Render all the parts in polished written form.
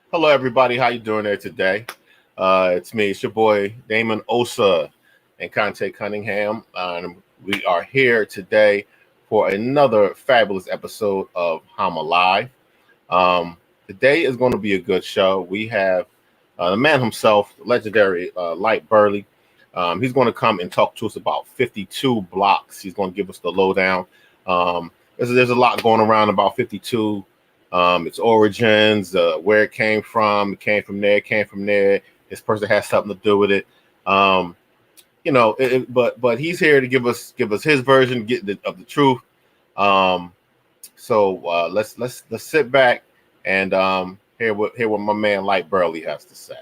Hello, everybody. How you doing there today? It's me. It's your boy Damon Osa and Conte Cunningham, and we are here today for another fabulous episode of HAMA Live. Today is going to be a good show. We have the man himself, legendary Lyte Burley. He's going to come and talk to us about 52 blocks. He's going to give us the lowdown. There's a lot going around about 52. Its origins, where it came from. It came from there. It came from there. This person has something to do with it. But he's here to give us his version of the truth. So let's sit back and hear what my man Lyte Burley has to say.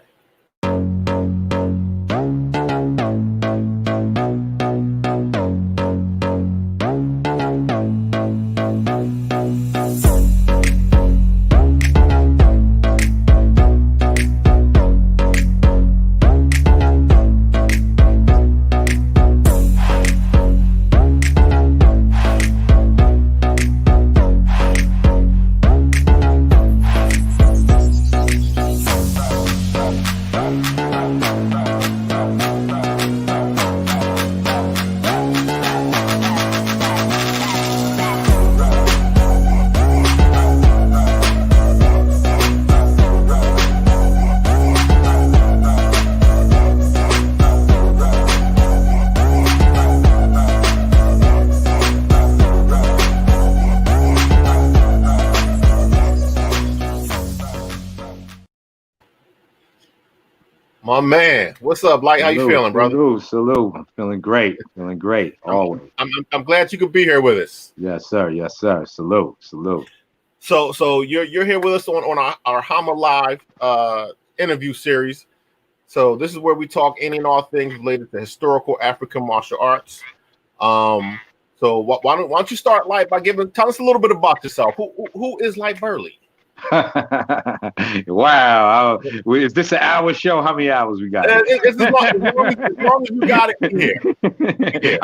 My man, what's up, Lyte? How you feeling, brother? Salute. I'm feeling great. Always. I'm glad you could be here with us. Yes, sir. Salute. So you're here with us on our HAMA Live interview series. So this is where we talk any and all things related to historical African martial arts. So why don't you start, Lyte, by tell us a little bit about yourself. Who is Lyte Burley? Wow. Is this an hour show? How many hours we got? As long as you got it here. Yeah.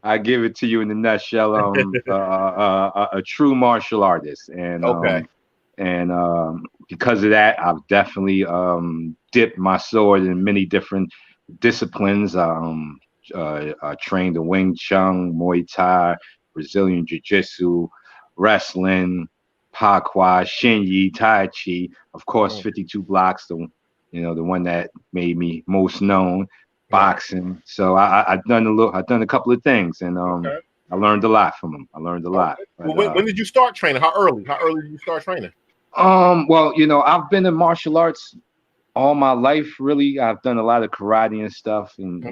I'll give it to you in a nutshell. A true martial artist. And okay. Because of that, I've definitely dipped my sword in many different disciplines. I trained in Wing Chun, Muay Thai, Brazilian Jiu-Jitsu, wrestling, Pakwa, Shinyi, Tai Chi, of course, 52 blocks, the one that made me most known, boxing. So I've done a couple of things, and I learned a lot from them. But, when did you start training? How early did you start training? Well, I've been in martial arts all my life, really. I've done a lot of karate and stuff, and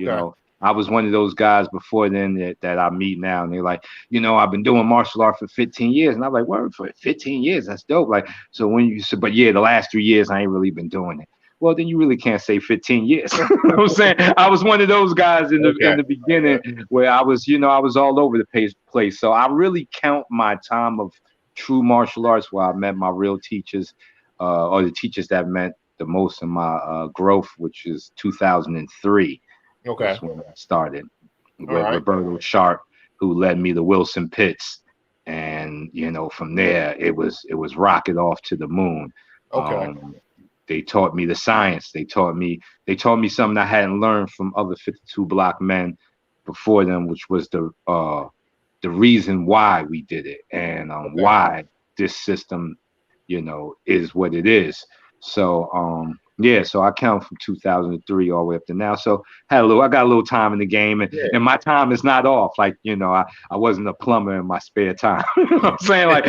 I was one of those guys before then that I meet now, and they're like, I've been doing martial art for 15 years. And I'm like, word, for 15 years? That's dope. Like, so when you said, but yeah, the last 3 years, I ain't really been doing it. Well, then you really can't say 15 years. You know what I'm saying? I was one of those guys in the beginning where I was all over the place. So I really count my time of true martial arts where I met my real teachers, or the teachers that meant the most in my growth, which is 2003. Okay. That's when I started with Roberto Sharp, who led me to Wilson Pitts, and from there it was rocket off to the moon. Okay. They taught me the science. They taught me something I hadn't learned from other 52 block men before them, which was the reason why we did it, and why this system, is what it is. So so I count from 2003 all the way up to now. So I got a little time in the game, and my time is not off. Like, I wasn't a plumber in my spare time. You know what I'm saying? Like,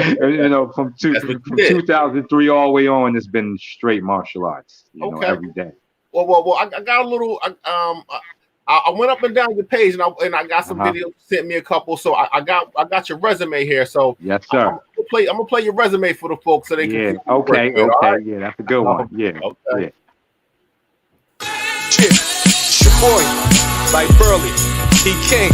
from 2003 all the way on, it's been straight martial arts, every day. Well, I got a little, I went up and down your page, and I got some videos, sent me a couple. So I got your resume here. So yes, sir. I'm gonna play your resume for the folks so they can. Okay. Right? Yeah, that's a good one. Yeah. Okay. Yeah. It's your boy, Lyte Burley, He King.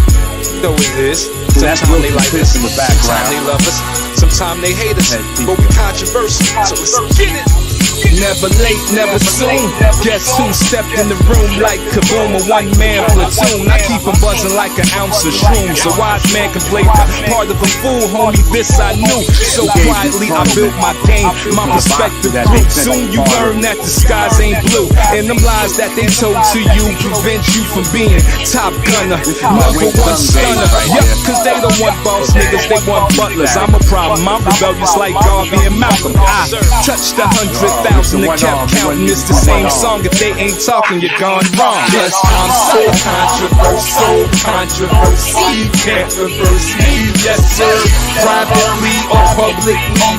You know what it is. Sometimes they like us, sometimes they love us, sometimes they hate us, but we controversial, so let's get it. Never late, never soon. Guess who stepped in the room like Kaboom, a one-man platoon. I keep 'em buzzing like an ounce of shrooms. A wise man can play the part of a fool, homie, this I knew. So quietly I built my game, my perspective grew. Soon you learn that the skies ain't blue. And them lies that they told to you prevent you from being top gunner, number one stunner. Yup, cause they don't want boss niggas, they want butlers. I'm a problem, I'm rebellious like Garvey and Malcolm. I touched 100,000 and kept counting. It's the same song, if they ain't talking, you're gone wrong. Cause I'm so controversial, can't reverse me, yes sir. Privately or publicly,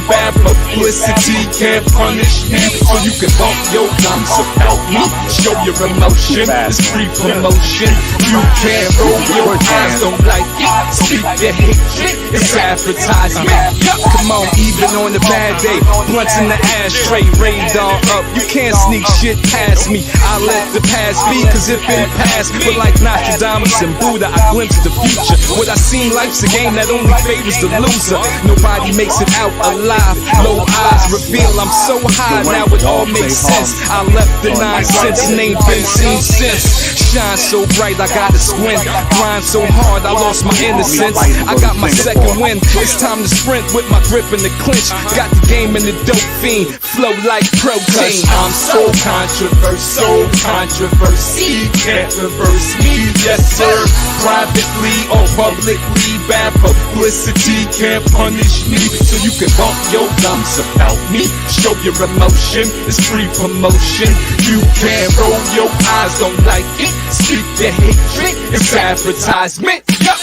bad publicity can't punish me. So you can bump your gums about me, show your emotion, it's free promotion. You can't roll your eyes, don't like it, speak your hatred, it's advertisement. Come on, even on a bad day, blunts in the ashtray, radar up, you can't sneak shit past me. I let the past be, cause it been past. But like Nostradamus and Buddha, I glimpse the future. What I seen, life's a game that only favors the loser. Nobody makes it out alive, low eyes reveal I'm so high, now it all makes sense. I left the nonsense and ain't been seen since. Shine so bright, I gotta squint. Grind so hard, I lost my innocence. I got my second win, it's time to sprint with my grip in the clinch. Got the game in the dope fiend, flow like protein. I'm so controversial, can't reverse me, yes sir. Privately or publicly, bad publicity can't punish me. So you can bump your gums about me, show your emotion, it's free promotion. You can't roll your eyes, don't like it, speak your hatred, it's advertisement. Yup.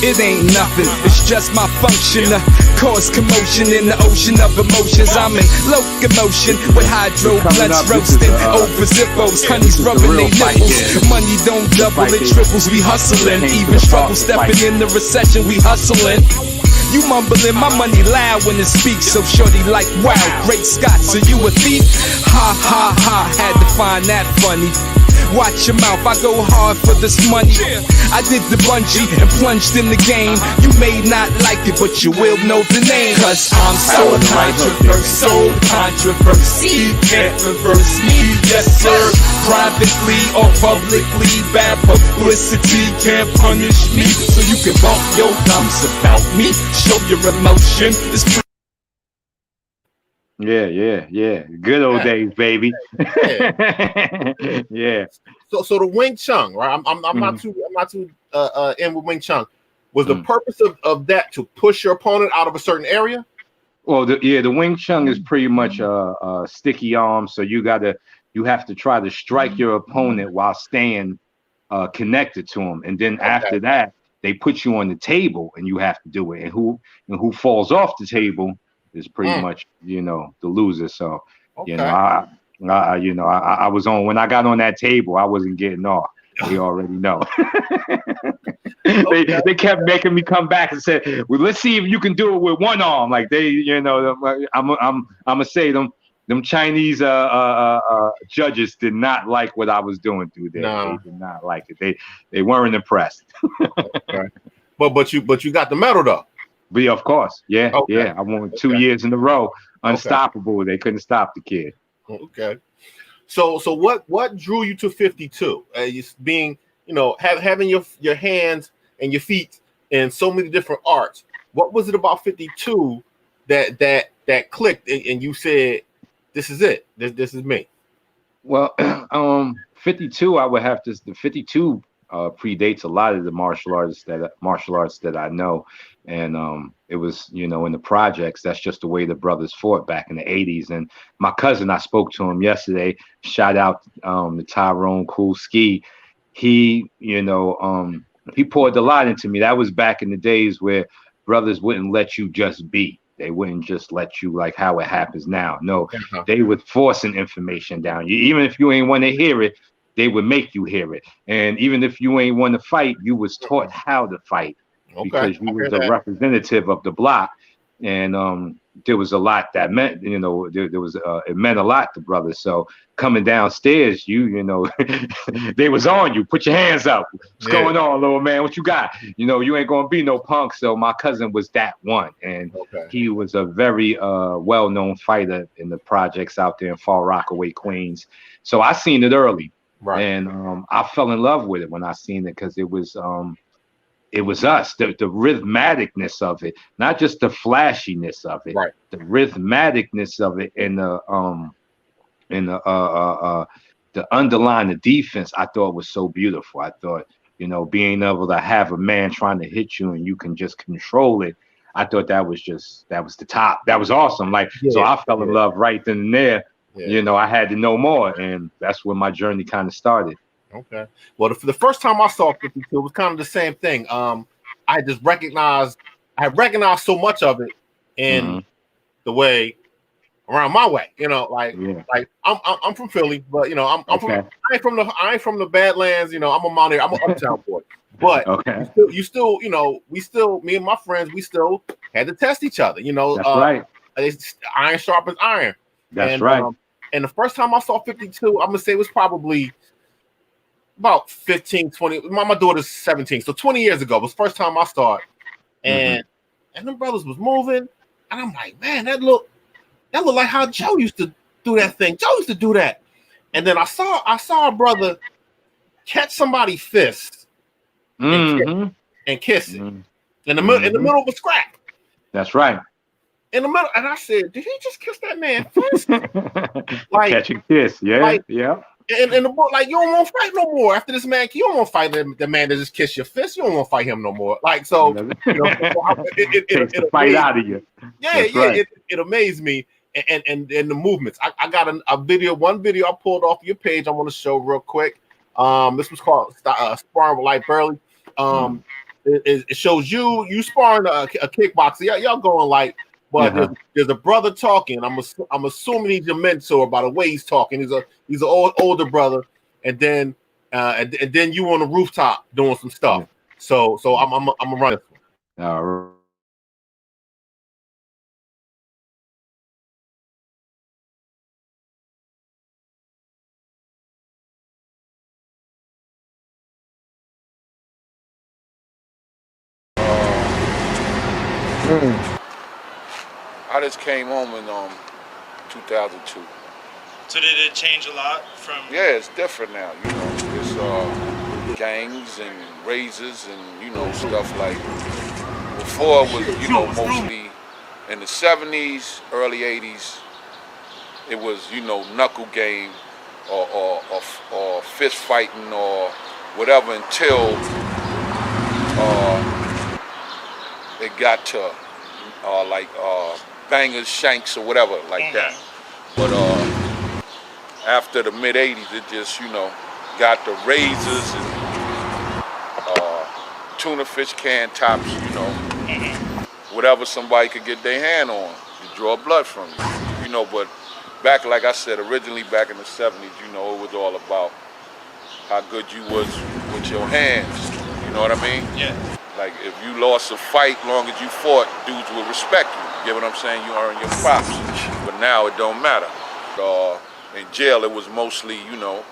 It ain't nothing, it's just my function to cause commotion in the ocean of emotions. I'm in locomotion with hydro blunts roasting over zippos, honeys rubbing they nipples. Money don't double, it triples, we hustling. Even struggle stepping in the recession, we hustling. You mumbling, my money loud when it speaks. So shorty like, wow, great Scott, so you a thief? Ha ha ha, had to find that funny. Watch your mouth, I go hard for this money. I did the bungee and plunged in the game. You may not like it, but you will know the name. Cause I'm so controversial, can't reverse me, yes sir. Privately or publicly, bad publicity can't punish me. So you can bump your gums about me, show your emotion, it's Yeah. Good old days, baby. Yeah. So the Wing Chun, right? I'm not too in with Wing Chun. Was the purpose of that to push your opponent out of a certain area? Well, the Wing Chun is pretty much a sticky arm, so you have to try to strike your opponent while staying connected to him, and then after that, they put you on the table and you have to do it. And who falls off the table is pretty much, the loser. So, I was on, when I got on that table, I wasn't getting off. They already know. They kept making me come back and say, well, let's see if you can do it with one arm. Like I'm gonna say them Chinese judges did not like what I was doing through there. No. They did not like it. They weren't impressed. Okay. But you got the medal though. But of course, yeah. I won 2 years in a row, unstoppable. Okay. They couldn't stop the kid. Okay. So what drew you to 52? Being, having your hands and your feet in so many different arts. What was it about 52 that clicked and you said, this is it. This is me? Well, 52, I would have to. The 52 predates a lot of the martial arts that I know, and it was in the projects. That's just the way the brothers fought back in the 80s. And my cousin, I spoke to him yesterday. Shout out to Tyrone Cool Ski. He he poured a lot into me. That was back in the days where brothers wouldn't let you just be. They wouldn't just let you like how it happens now. No, they would forcing information down you. Even if you ain't want to hear it, they would make you hear it. And even if you ain't want to fight, you was taught how to fight because you was a representative of the block. And there was a lot that meant, you know, there was it meant a lot to brothers. So coming downstairs, you know, they was on you. Put your hands up. What's going on, little man? What you got? You know, you ain't gonna be no punk. So my cousin was that one, and he was a very well-known fighter in the projects out there in Far Rockaway, Queens. So I seen it early, and I fell in love with it when I seen it because it was us, the rhythmaticness of it, not just the flashiness of it, the rhythmaticness of it, and the underlying, the defense. I thought was so beautiful. I thought, you know, being able to have a man trying to hit you and you can just control it. I thought that was the top. That was awesome. Like, so I fell in love right then and there. You know, I had to know more, and that's when my journey kind of started. Okay. Well, the first time I saw 52, it was kind of the same thing. I just recognized so much of it in the way around my way. You know, like I'm from Philly, but you know, I ain't from the Badlands. You know, I'm a Mount Airy, I'm an uptown boy. But you still, you know, me and my friends, we still had to test each other. You know, iron sharpens iron. That's right. And the first time I saw 52, I'm gonna say it was probably about 15, 20. My daughter's 17, so 20 years ago was the first time I started. And them brothers was moving, and I'm like, man, that look like how Joe used to do that thing. Joe used to do that. And then I saw a brother catch somebody's fist and kiss it in the middle of a scrap. That's right. In the middle, and I said, did he just kiss that man first? Like catch and kiss, And in the book, like, you don't want to fight no more after this man. You don't want to fight the man that just kissed your fist. You don't want to fight him no more. Like, so, you know, it fight out of you. It amazed me, and the movements. I got one video I pulled off your page. I want to show real quick. This was called Sparring with Lyte Burley. It shows you sparring a kickboxer. Y'all going like. But there's a brother talking. I'm assuming he's your mentor by the way he's talking. He's an older brother, and then you on the rooftop doing some stuff. So I'm a run this one. All right. I just came home in 2002. So did it change a lot from? Yeah, it's different now. You know, it's gangs and razors and, you know, stuff like. Before it was, you know, mostly in the 70s, early 80s. It was, you know, knuckle game or fist fighting or whatever until it got to bangers, shanks, or whatever like that. But after the mid 80s, it just, you know, got the razors and tuna fish can tops, you know, whatever somebody could get their hand on, you draw blood from you, you know. But back, like I said, originally back in the 70s, you know, it was all about how good you was with your hands. You know what I mean? Yeah. Like, if you lost a fight, long as you fought, dudes would respect you. You get what I'm saying? You earn your props. But now it don't matter. In jail, it was mostly, you know,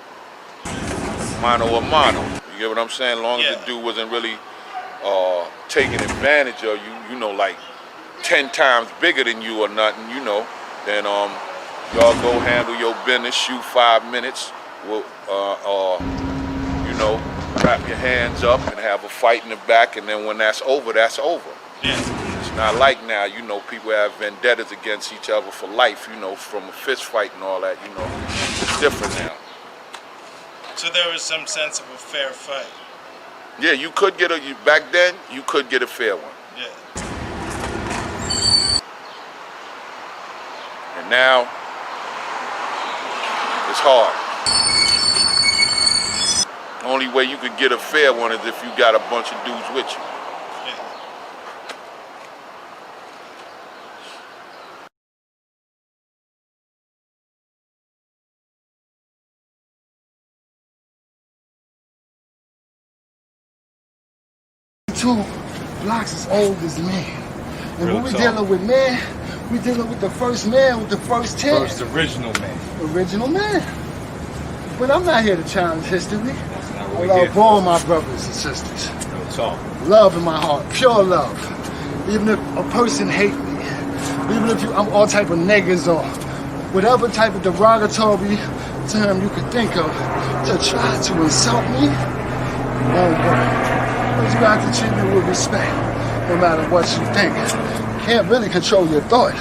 mano a mano. You get what I'm saying? Long as the dude wasn't really taking advantage of you, you know, like 10 times bigger than you or nothing, you know, then y'all go handle your business, shoot 5 minutes, you know, wrap your hands up and have a fight in the back, and then when that's over, that's over. It's not like now, you know, people have vendettas against each other for life, you know, from a fist fight and all that, you know. It's different now. So there was some sense of a fair fight. Yeah, you could get back then, you could get a fair one. Yeah. And now, it's hard. Only way you could get a fair one is if you got a bunch of dudes with you. Two blocks as old as man. And when we dealing with man, we dealing with the first man, with the first 10. First original man. Original man. But I'm not here to challenge history. That's not what I we love here for. all my brothers and sisters. Real talk. Love in my heart, pure love. Even if a person hate me, even if I'm all type of niggas or whatever type of derogatory term you could think of to try to insult me, won't work. Because you have to treat me with respect, no matter what you think. Can't really control your thought,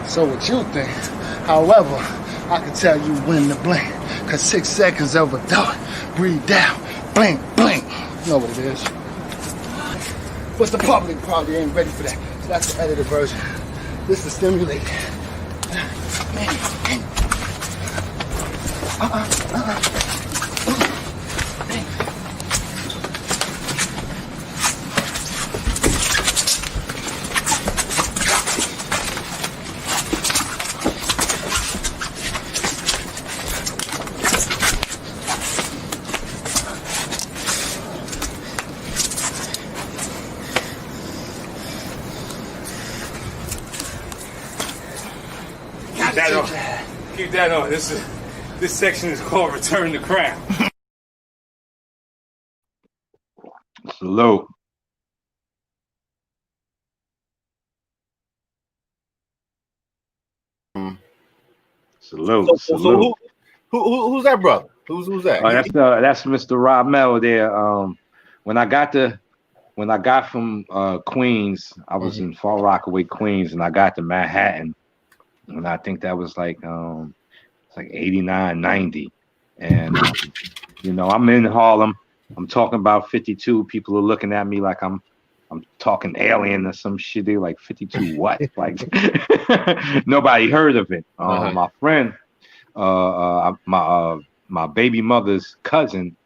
so what you think. However, I can tell you when to blink, because 6 seconds of a thought, breathe down, blink, blink. You know what it is. But the public probably ain't ready for that. So that's the edited version. This is the stimulated. Keep that on. This section is called Return the Crown. Salute. Salute. Salute. Who's that brother? Who's that? That's Mr. Ramel there. When I got from Queens, I was in Far Rockaway, Queens, and I got to Manhattan, and I think that was like it's like 89, 90, and I'm in Harlem. I'm talking about 52. People are looking at me like I'm talking alien or some shit. They're like, 52 what? Like nobody heard of it. My friend, my baby mother's cousin,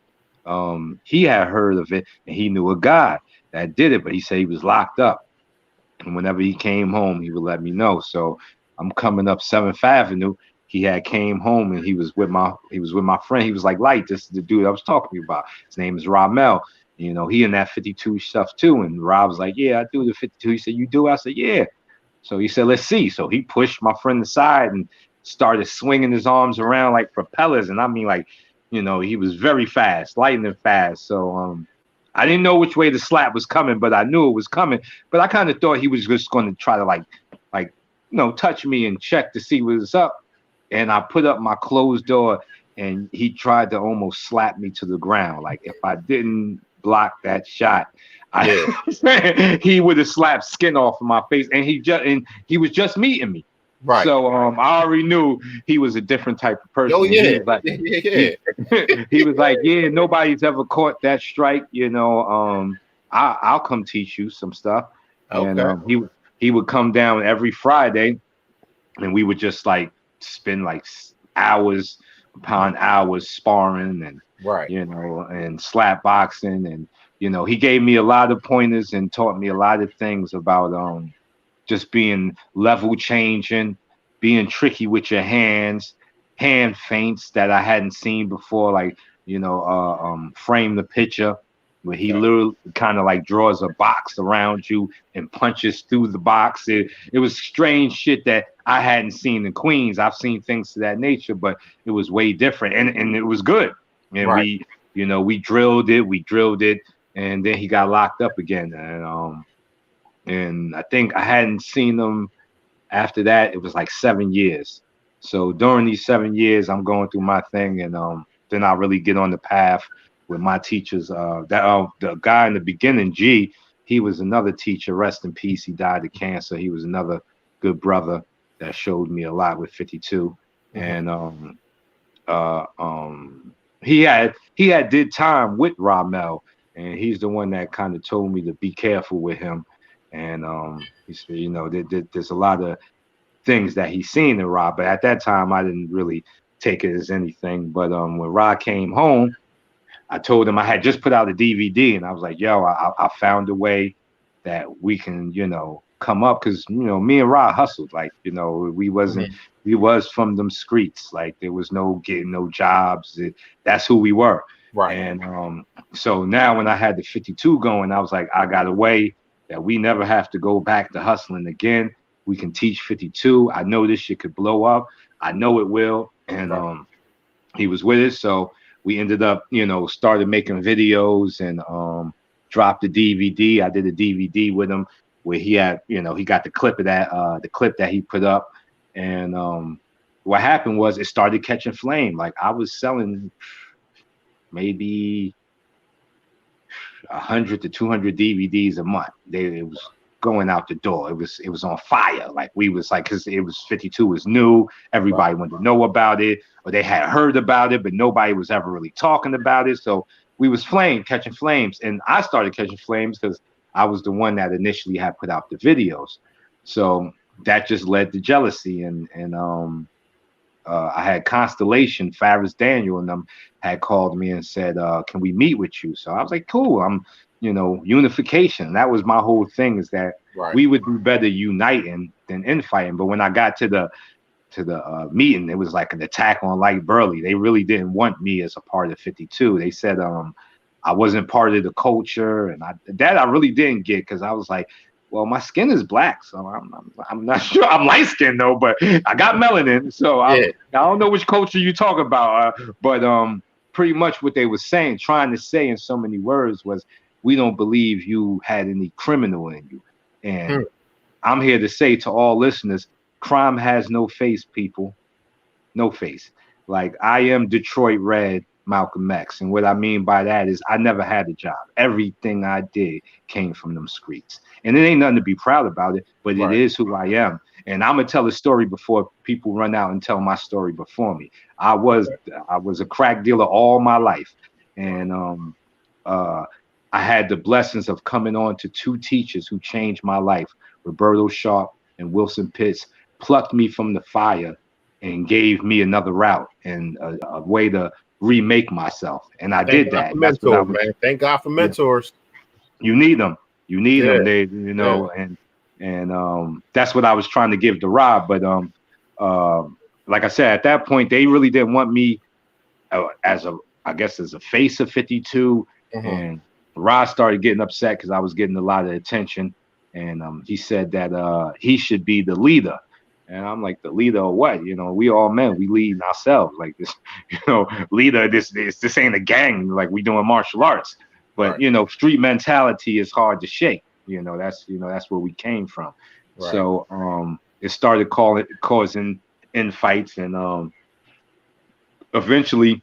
he had heard of it, and he knew a guy that did it, but he said he was locked up. And whenever he came home, he would let me know. So I'm coming up 7th Avenue. He had came home and he was with my friend. He was like, Lyte, this is the dude I was talking to you about. His name is Ramel. You know, he in that 52 stuff too. And Rob was like, yeah, I do the 52. He said, you do? I said, yeah. So he said, let's see. So he pushed my friend aside and started swinging his arms around like propellers. And I mean, like, he was very fast, lightning fast. So I didn't know which way the slap was coming, but I knew it was coming. But I kind of thought he was just going to try to like touch me and check to see what was up. And I put up my closed door, and he tried to almost slap me to the ground. Like if I didn't block that shot, he would have slapped skin off of my face. And he was just meeting me. Right. So I already knew he was a different type of person. Oh yeah. He was like, he was like, yeah, nobody's ever caught that strike. I'll come teach you some stuff. Okay. And he would come down every Friday, and we would just like spend like hours upon hours sparring and and slap boxing, and he gave me a lot of pointers and taught me a lot of things about just being level changing, being tricky with your hands, hand feints that I hadn't seen before, like frame the picture, where he literally kind of like draws a box around you and punches through the box. It was strange shit that I hadn't seen in Queens. I've seen things to that nature, but it was way different, and it was good. And we drilled it, and then he got locked up again. And I think I hadn't seen him after that. It was like 7 years. So during these 7 years, I'm going through my thing, and then I really get on the path with my teachers. The guy in the beginning, G, he was another teacher. Rest in peace. He died of cancer. He was another good brother that showed me a lot with 52. And he had did time with Ramel, and he's the one that kind of told me to be careful with him. And he said, there's a lot of things that he's seen in Rob, but at that time I didn't really take it as anything. But when Rob came home, I told him I had just put out a DVD, and I was like, yo, I found a way that we can, come up, because me and Rob hustled. Like, we was from them streets. Like there was no getting no jobs. That's who we were. Right. And so now when I had the 52 going, I was like, I got a way that we never have to go back to hustling again. We can teach 52. I know this shit could blow up. I know it will. And he was with us. So we ended up, started making videos and dropped the DVD. I did a DVD with him where he had, he got the clip of that, the clip that he put up. And what happened was it started catching flame. Like I was selling maybe 100 to 200 DVDs a month. It was going out the door. It was on fire. Like we was like, because it was 52 was new. Everybody wanted to know about it, or they had heard about it, but nobody was ever really talking about it. So we was catching flames. And I started catching flames because I was the one that initially had put out the videos. So that just led to jealousy. And I had Constellation, Faris Daniel, and them had called me and said, can we meet with you? So I was like, cool. I'm, unification. That was my whole thing, is that we would do better uniting than infighting. But when I got to the meeting, it was like an attack on Lyte Burley. They really didn't want me as a part of 52. They said I wasn't part of the culture, and I really didn't get, because I was like, well, my skin is black, so I'm not sure. I'm light skinned though, but I got melanin, so I don't know which culture you talk about. But pretty much what they were trying to say in so many words was, we don't believe you had any criminal in you. And I'm here to say to all listeners, crime has no face, people. No face. Like, I am Detroit Red Malcolm X. And what I mean by that is I never had a job. Everything I did came from them streets. And it ain't nothing to be proud about it, but it is who I am. And I'm going to tell a story before people run out and tell my story before me. I was a crack dealer all my life. And I had the blessings of coming on to two teachers who changed my life. Roberto Sharp and Wilson Pitts plucked me from the fire and gave me another route and a way to remake myself. And I did that. Mentors, man. Thank God for mentors. You need them. You need them. They, and that's what I was trying to give to Rob. But like I said, at that point, they really didn't want me as a face of 52. And Rob started getting upset because I was getting a lot of attention. And he said that he should be the leader. And I'm like, the leader of what? We all men, we lead ourselves. Like this, leader, this ain't a gang, like we doing martial arts. But street mentality is hard to shake. That's where we came from. So it started causing infights, and eventually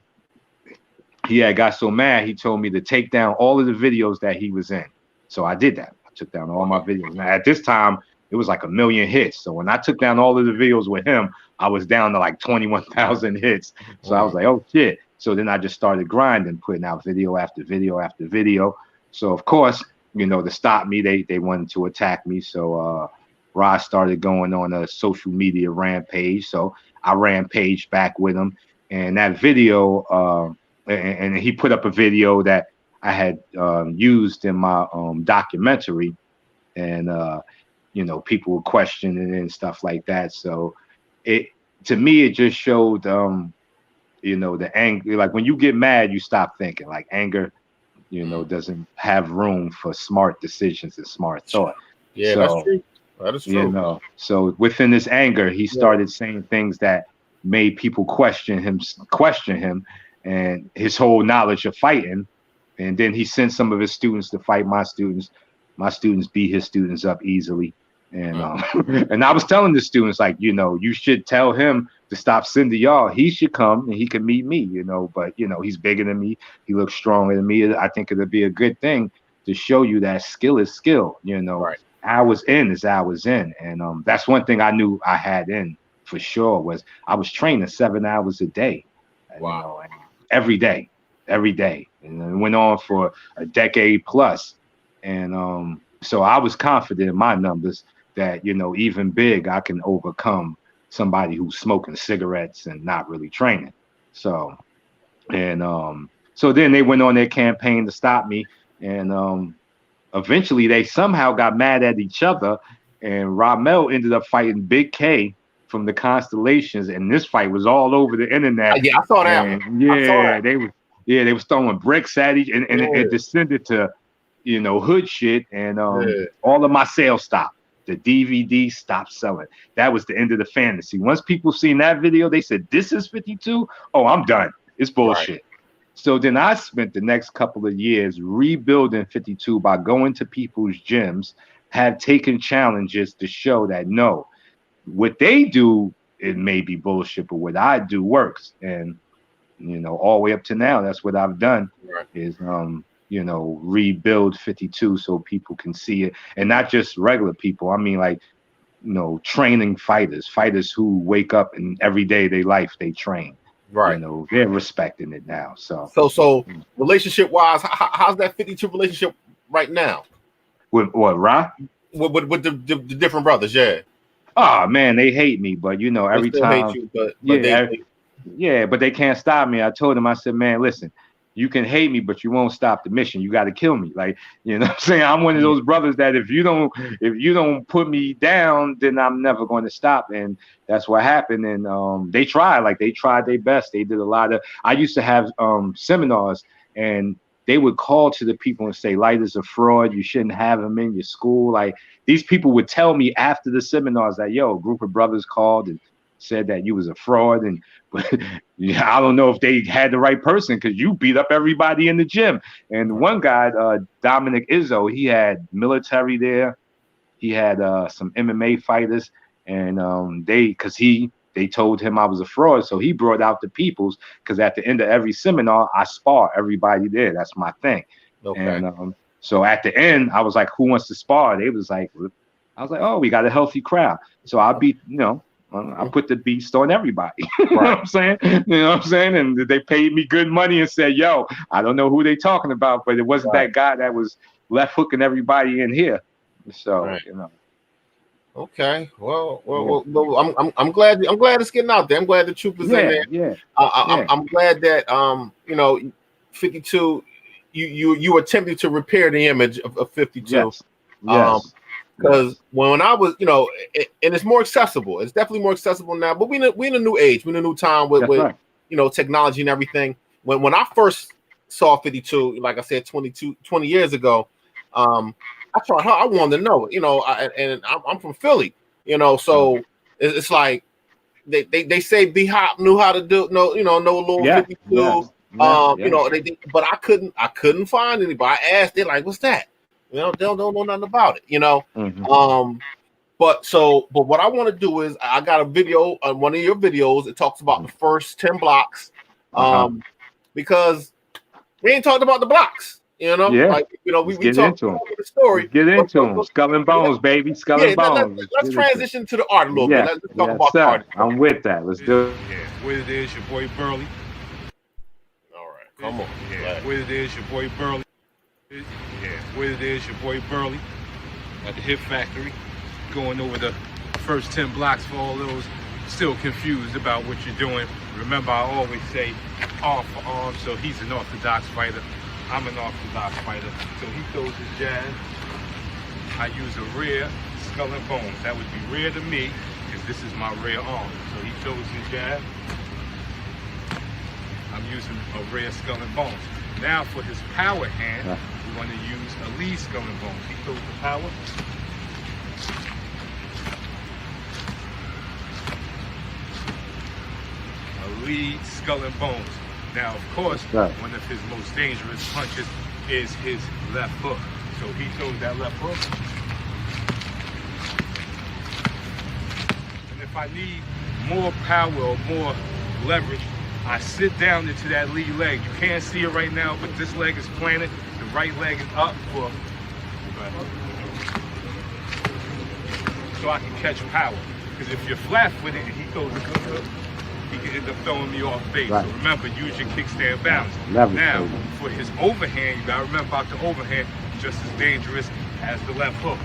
he had got so mad he told me to take down all of the videos that he was in. So I did that. I took down all my videos. Now at this time it was like 1 million hits. So when I took down all of the videos with him, I was down to like 21,000 hits. So I was like, oh shit. So then I just started grinding, putting out video after video after video. So of course, to stop me, they wanted to attack me. So Ross started going on a social media rampage. So I rampaged back with him. And that video, and he put up a video that I had used in my documentary. And people were questioning it and stuff like that. So to me, it just showed, the anger. Like when you get mad, you stop thinking. Like anger, doesn't have room for smart decisions and smart thought. Yeah, so, that's true. That is true. So within this anger, he started saying things that made people question him and his whole knowledge of fighting. And then he sent some of his students to fight my students. My students beat his students up easily. And and I was telling the students, like, you should tell him to stop sending y'all. He should come and he can meet me, but he's bigger than me. He looks stronger than me. I think it'd be a good thing to show you that skill is skill, Hours in is hours in. And that's one thing I knew I had in for sure was I was training 7 hours a day. Wow. Every day. And it went on for a decade plus. And so I was confident in my numbers that, even big, I can overcome somebody who's smoking cigarettes and not really training. So, and so then they went on their campaign to stop me. And eventually they somehow got mad at each other. And Ramel ended up fighting Big K from the Constellations. And this fight was all over the internet. Yeah, I saw that. And, they was throwing bricks at each, and it descended to, hood shit, and all of my sales stopped. The DVD stopped selling. That was the end of the fantasy. Once people seen that video, they said, "This is 52." Oh, I'm done. It's bullshit. Right. So then I spent the next couple of years rebuilding 52 by going to people's gyms, have taken challenges to show that no, what they do, it may be bullshit, but what I do works. And all the way up to now, that's what I've done. Right. Is rebuild 52 so people can see it, and not just regular people. I mean, like, training fighters who wake up and every day of their life they train. Right. They're respecting it now. So relationship wise, how's that 52 relationship right now? With what, Ra? With the different brothers, yeah. Oh man, they hate me, but every time hate you, but but they can't stop me. I told them, I said, man, listen, you can hate me, but you won't stop the mission. You got to kill me. Like, what I'm saying? I'm one of those brothers that if you don't put me down, then I'm never going to stop. And that's what happened. And they tried their best. They did a lot of, I used to have seminars, and they would call to the people and say, Lyte is a fraud. You shouldn't have him in your school. Like, these people would tell me after the seminars that, a group of brothers called and said that you was a fraud. And but I don't know if they had the right person, because you beat up everybody in the gym. And one guy, Dominic Izzo, he had military there. He had some MMA fighters, and they told him I was a fraud. So he brought out the peoples, because at the end of every seminar, I spar everybody there. That's my thing. Okay. And so at the end, I was like, who wants to spar? They was like, I was like, oh, we got a healthy crowd. So I beat, I put the beast on everybody. You know what I'm saying? And they paid me good money and said, yo, I don't know who they talking about, but it wasn't that guy that was left hooking everybody in here. So, Okay. Well, I'm glad it's getting out there. I'm glad the truth is in there. Yeah. I'm glad that 52, you attempted to repair the image of 52. Yes. Because when I was, and it's more accessible. It's definitely more accessible now. But we in a new age. We're in a new time with technology and everything. When I first saw 52, like I said, 20 years ago, I tried hard. I wanted to know, and I'm from Philly, so it's like they say B Hop knew how to do no little 52. But I couldn't find anybody. I asked, they're like, what's that? They don't know nothing about it, But what I want to do is, I got a video on one of your videos. It talks about the first 10 blocks, because we ain't talked about the blocks, we talked about the story. Get into them. Skull and bones, baby. Skull and bones. Let's transition to the art a little bit. Let's talk about the art. I'm with that. Let's do it. Yeah, what it is, your boy Burley. All right, come on. Yeah, what it is, your boy Burley. Yeah, what it is, your boy Burley at the Hip Factory, going over the first 10 blocks for all those still confused about what you're doing. Remember, I always say arm for arm, so he's an orthodox fighter. I'm an orthodox fighter. So he throws his jab. I use a rear skull and bones. That would be rear to me, because this is my rear arm. So he throws his jab. I'm using a rear skull and bones. Now for his power hand, we want to use a lead skull and bones. He throws the power. A lead skull and bones. Now, of course, one of his most dangerous punches is his left hook. So he throws that left hook. And if I need more power or more leverage, I sit down into that lead leg. You can't see it right now, but this leg is planted. The right leg is up for, so I can catch power. Because if you're flat-footed and he throws a good hook, he can end up throwing me off base. So remember, use your kickstand balance. Now, for his overhand, you gotta remember about the overhand, just as dangerous as the left hook.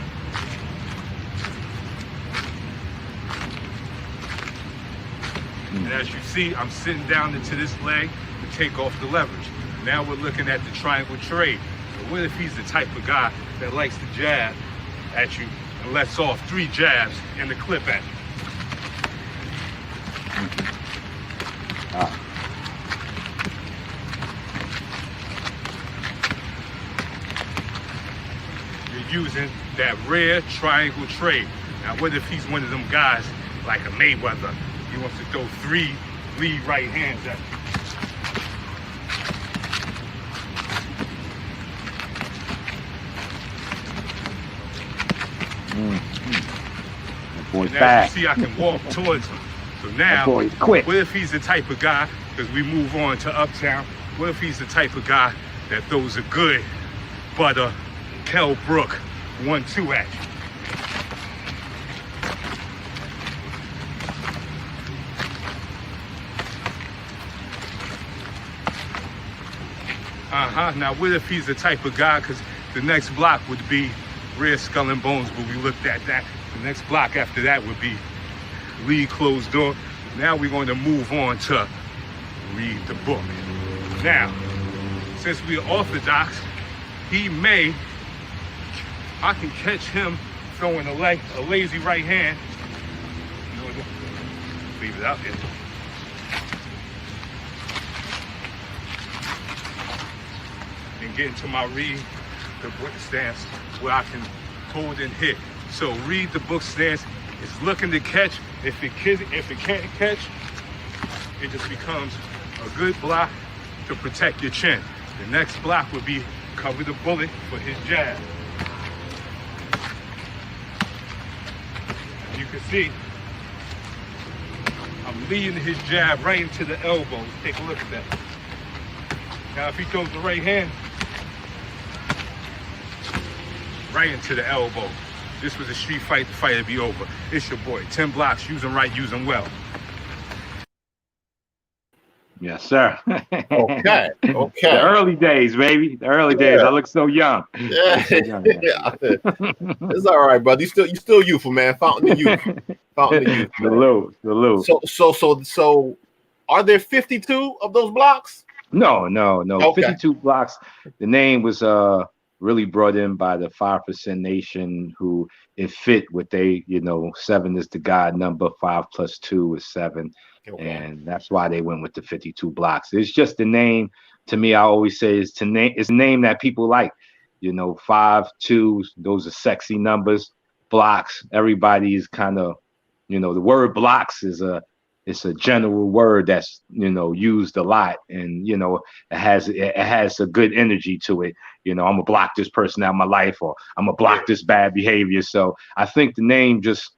And as you see, I'm sitting down into this leg to take off the leverage. Now we're looking at the triangle trade. So what if he's the type of guy that likes to jab at you and lets off 3 jabs in the clip at you? using that rare triangle trade. Now, what if he's one of them guys like a Mayweather? He wants to throw 3 lead right hands at you. That boy Now, fast. you see, I can walk towards him. So now, That boy's quick. what if he's the type of guy, because we move on to Uptown, what if he's the type of guy that throws a good butter Kell Brook 1-2 at you? Now, what if he's the type of guy, because the next block would be Rare Skull and Bones, but we looked at that. The next block after that would be Lead Closed Door. Now we're going to move on to Read the Book. Now, since we're orthodox, I can catch him throwing a lazy right hand. You know what? Leave it out there. And get into my Read the Book stance where I can hold and hit. So Read the Book stance is looking to catch. If it can't catch, it just becomes a good block to protect your chin. The next block would be cover the bullet for his jab. As you can see, I'm leading his jab right into the elbow. Take a look at that. Now if he throws the right hand, right into the elbow. This was a street fight, the fight would be over. It's your boy, 10 blocks, use them right, use them well. Yes, sir. Okay. The early days, baby. The early days. I look so young. Yeah. It's all right, brother. You still youthful, man. Fountain of youth. Fountain of youth. Salute. So are there 52 of those blocks? No. Okay. 52 blocks. The name was really brought in by the 5% Nation, who it fit what they, 7 is the God number, 5 + 2 is 7. Okay. And that's why they went with the 52 blocks. It's just the name. To me, I always say it's a name that people like. 5, 2, those are sexy numbers. Blocks, everybody's kind of, the word blocks it's a general word that's used a lot, and it has a good energy to it. I'm gonna block this person out of my life, or I'm gonna block this bad behavior. So I think the name just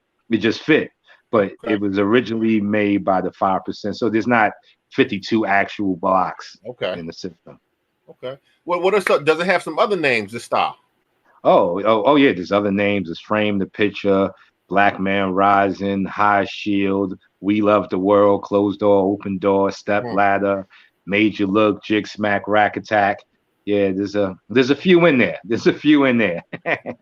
fit. But it was originally made by the 5%. So there's not 52 actual blocks in the system. Okay. Well, does it have some other names, this style? Oh yeah, there's other names. It's Frame the Picture, Black Man Rising, High Shield, We Love the World, Closed Door, Open Door, Step Ladder, Made You Look, Jig Smack, Rack Attack. Yeah, there's a few in there. Okay.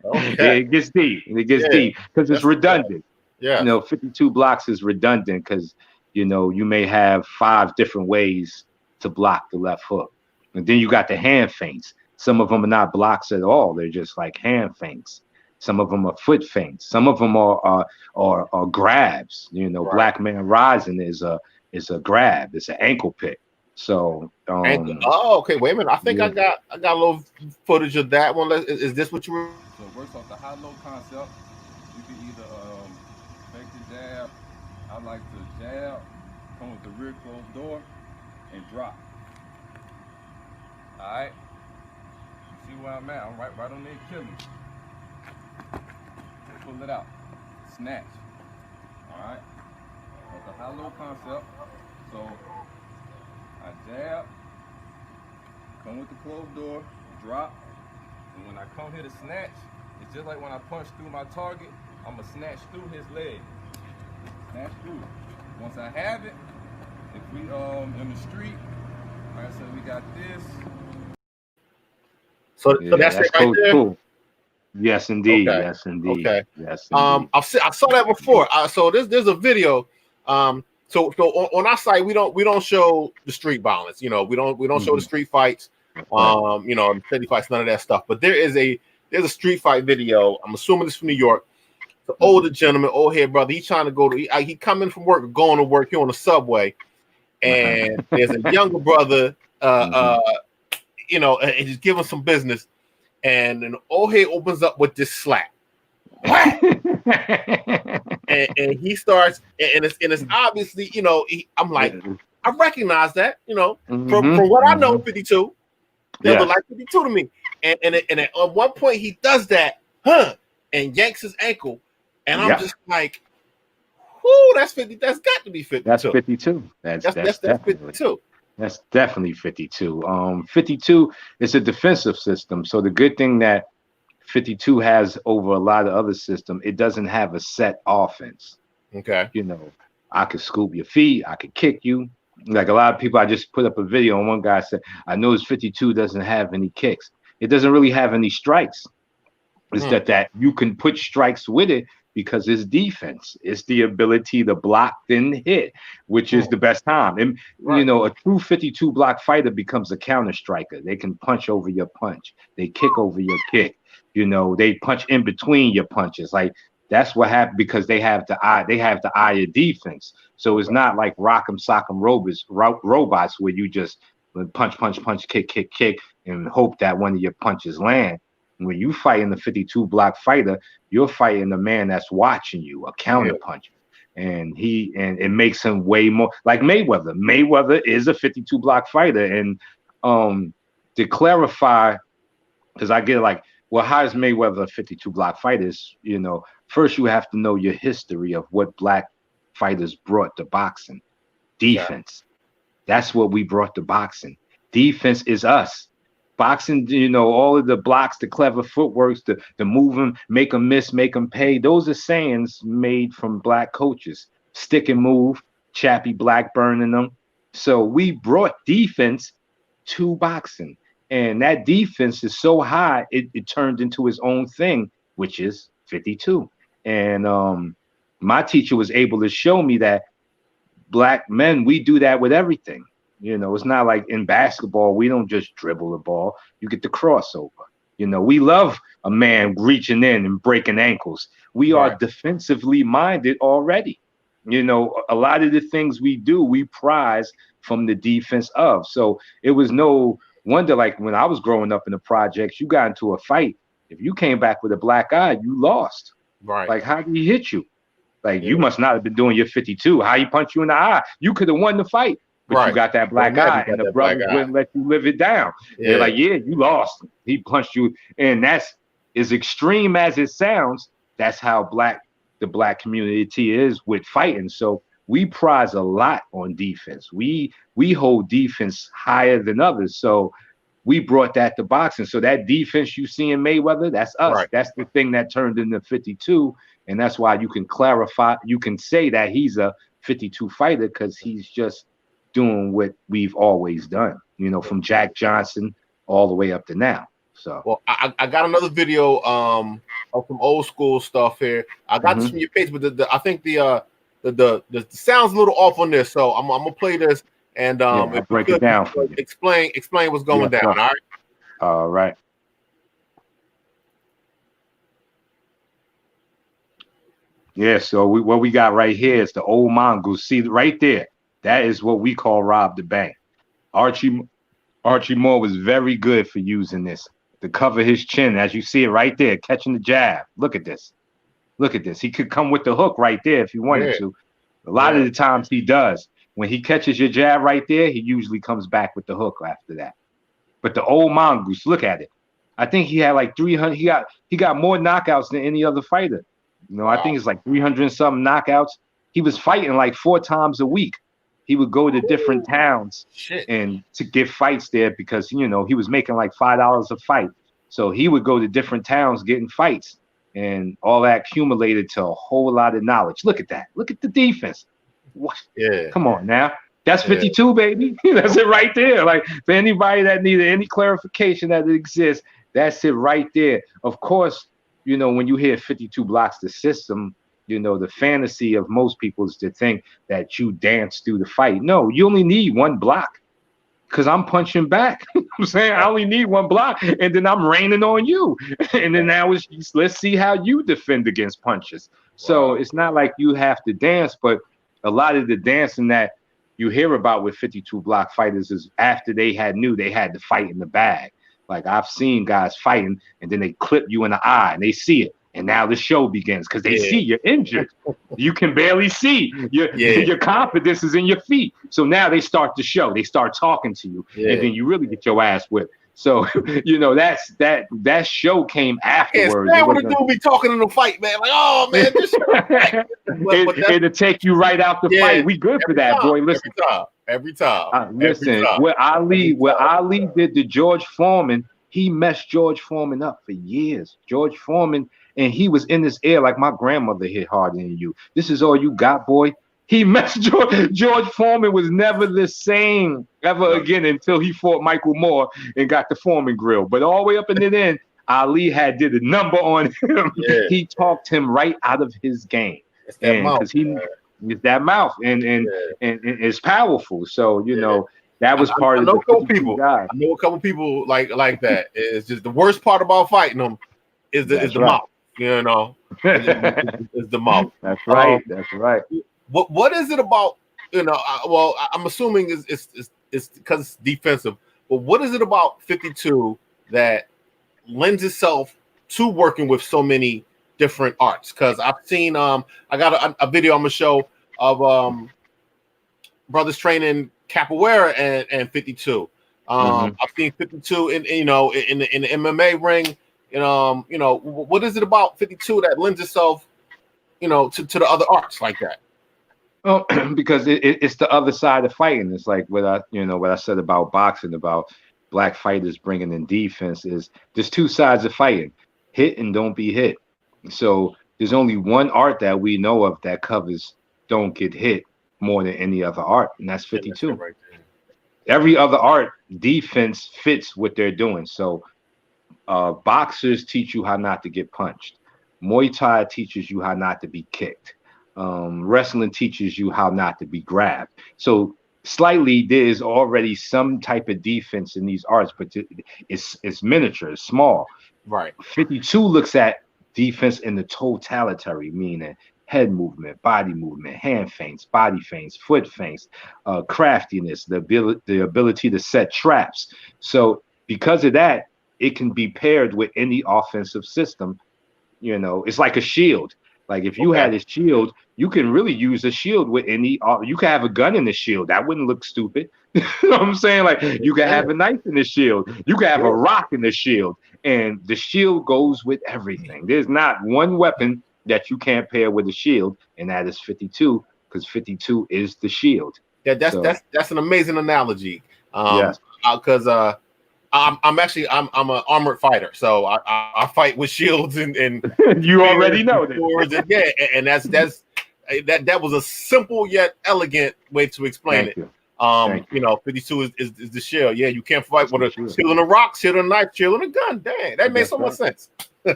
It gets deep. Deep because it's redundant. Yeah. 52 blocks is redundant because, you may have 5 different ways to block the left hook. And then you got the hand feints. Some of them are not blocks at all. They're just like hand feints. Some of them are foot feints. Some of them are grabs. Right. Black Man Rising is a grab. It's an ankle pick. So okay. Wait a minute. I think I got a little footage of that one. Is this what you were? So it works off the high-low concept. You can either fake the jab. I like to jab, come with the rear closed door, and drop. All right. You see where I'm at? I'm right on the Achilles. Pull it out. Snatch. All right. That's the high-low concept. So I jab, come with the closed door, drop, and when I come here to snatch, it's just like when I punch through my target, I'm gonna snatch through his leg. Snatch through. Once I have it, if we in the street, like I said, we got this. So that's it right there? Cool. Yes, indeed. Okay. Yes, indeed. Okay. Yes, indeed. I saw that before. So there's a video. So on our site we don't show the street violence. We don't show the street fights. City fights, none of that stuff. But there's a street fight video. I'm assuming it's from New York. The older gentleman, old head brother. He's trying to go to. He coming from work, going to work here on the subway, and there's a younger brother. And he's giving some business. and then old head opens up with this slap. and he starts, and it's obviously, you know, I'm like, I recognize that, you know, from what I know, 52, they look like 52 to me. And at one point he does that, and yanks his ankle, and I'm just like, whoo, that's 50. That's got to be 52. That's 52. That's 52. That's definitely 52. 52 is a defensive system. So the good thing that 52 has over a lot of other systems, it doesn't have a set offense. Okay. You know, I could scoop your feet, I could kick you. Like a lot of people, I just put up a video and one guy said, I noticed 52 doesn't have any kicks. It doesn't really have any strikes. It's that you can put strikes with it because it's defense. It's the ability to block then hit, which is the best time. And you know, a true 52 block fighter becomes a counter striker. They can punch over your punch. They kick over your kick. You know, they punch in between your punches. Like that's what happened because they have the eye. They have the eye of defense. So it's not like rock'em sock'em robots where you just punch, kick, and hope that one of your punches land. When you fight in the 52 block fighter, you're fighting a man that's watching you, a counter puncher. And it makes him way more like Mayweather. Mayweather is a 52 block fighter. And to clarify, because I get like, well, how is Mayweather a 52 block fighter? You know, first you have to know your history of what black fighters brought to boxing. Defense. That's what we brought to boxing. Defense is us. Boxing, you know, all of the blocks, the clever footworks, the move them, make them miss, make them pay. Those are sayings made from black coaches. Stick and move, Chappie Blackburn in them. So we brought defense to boxing. And that defense is so high, it turned into its own thing, which is 52. And my teacher was able to show me that black men, we do that with everything. You know, it's not like in basketball, we don't just dribble the ball. You get the crossover. You know, we love a man reaching in and breaking ankles. We are defensively minded already. You know, a lot of the things we do, we prize from the defense of. So it was no wonder, like when I was growing up in the projects, you got into a fight. If you came back with a black eye, you lost. Right. Like, how did he hit you? Like, you must not have been doing your 52. How he punched you in the eye? You could have won the fight. But you got that black eye, and the brothers wouldn't let you live it down. They're like, yeah, you lost. He punched you. And that's as extreme as it sounds. That's how the black community is with fighting. So we prize a lot on defense. We hold defense higher than others. So we brought that to boxing. So that defense you see in Mayweather, that's us. Right. That's the thing that turned into 52. And that's why you can clarify, you can say that he's a 52 fighter because he's just doing what we've always done, you know, from Jack Johnson all the way up to now. So, well, I got another video of some old school stuff here. I got this from your page, but I think the sound's a little off on this, so I'm gonna play this and break it down for you. Explain what's going down. All right. All right. Yeah. So what we got right here is the old mongoose. See right there. That is what we call rob the bank. Archie Moore was very good for using this to cover his chin, as you see it right there, catching the jab. Look at this. Look at this. He could come with the hook right there if he wanted to. A lot of the times he does. When he catches your jab right there, he usually comes back with the hook after that. But the old mongoose, look at it. I think he had like 300. He got more knockouts than any other fighter. You know, I think it's like 300 and something knockouts. He was fighting like 4 times a week. He would go to different towns and to get fights there because, you know, he was making like $5 a fight. So he would go to different towns getting fights, and all that accumulated to a whole lot of knowledge. Look at that. Look at the defense. What? Yeah. Come on now. That's 52, baby. That's it right there. Like, for anybody that needed any clarification that it exists, that's it right there. Of course, you know, when you hear 52 blocks the system, you know, the fantasy of most people is to think that you dance through the fight. No, you only need 1 block because I'm punching back. I'm saying I only need 1 block, and then I'm raining on you. And then now let's see how you defend against punches. So it's not like you have to dance, but a lot of the dancing that you hear about with 52 block fighters is after they had to fight in the bag. Like I've seen guys fighting, and then they clip you in the eye, and they see it, and now the show begins because they see you're injured. You can barely see. Your confidence is in your feet. So now they start to show. They start talking to you, and then you really get your ass whipped. So that show came afterwards. Yeah, what a dude be talking in the fight, man. Like, oh man, this it'll take you right out the fight. We good for that, boy. Listen, every time. Listen, where Ali did the George Foreman, he messed George Foreman up for years. George Foreman, and he was in this air like my grandmother hit harder than you. This is all you got, boy. He messed George Foreman was never the same ever again until he fought Michael Moore and got the Foreman grill. But all the way up in the end, Ali did a number on him. Yeah. He talked him right out of his game. It's that mouth. It's that mouth, and it's powerful. So you know that was part of the people. I know a couple people like that. It's just the worst part about fighting them is the mouth. You know, it's the mouth. That's right. That's right. What is it about? You know, well, I'm assuming it's because it's defensive. But what is it about 52 that lends itself to working with so many different arts? Because I've seen I got a video on the show of brothers training capoeira and 52. I've seen 52 in the MMA ring. What is it about 52 that lends itself, to the other arts like that? Well, because it's the other side of fighting. It's like what I said about boxing, about black fighters bringing in defense, is there's two sides of fighting: hit and don't be hit. So there's only one art that we know of that covers don't get hit more than any other art, and that's 52. Yeah, right. Every other art, defense fits what they're doing. So boxers teach you how not to get punched. Muay Thai teaches you how not to be kicked. Wrestling teaches you how not to be grabbed. So slightly there is already some type of defense in these arts, but it's miniature, it's small. Right. 52 looks at defense in the totality, meaning head movement, body movement, hand feints, body feints, foot feints, craftiness, the ability to set traps. So because of that, it can be paired with any offensive system. It's like a shield. Like if you had a shield, you can really use a shield with any. You can have a gun in the shield. That wouldn't look stupid. You know what I'm saying? Like you can have a knife in the shield. You can have a rock in the shield, and the shield goes with everything. There's not one weapon that you can't pair with a shield, and that is 52, because 52 is the shield. Yeah, that's an amazing analogy. Yes. Because I'm an armored fighter, so I fight with shields and you already know that. And that was a simple yet elegant way to explain it. 52 is the shield. Yeah, you can't fight with a shield and a rock, shield and a knife, shield and a gun. Dang, that makes so much sense. I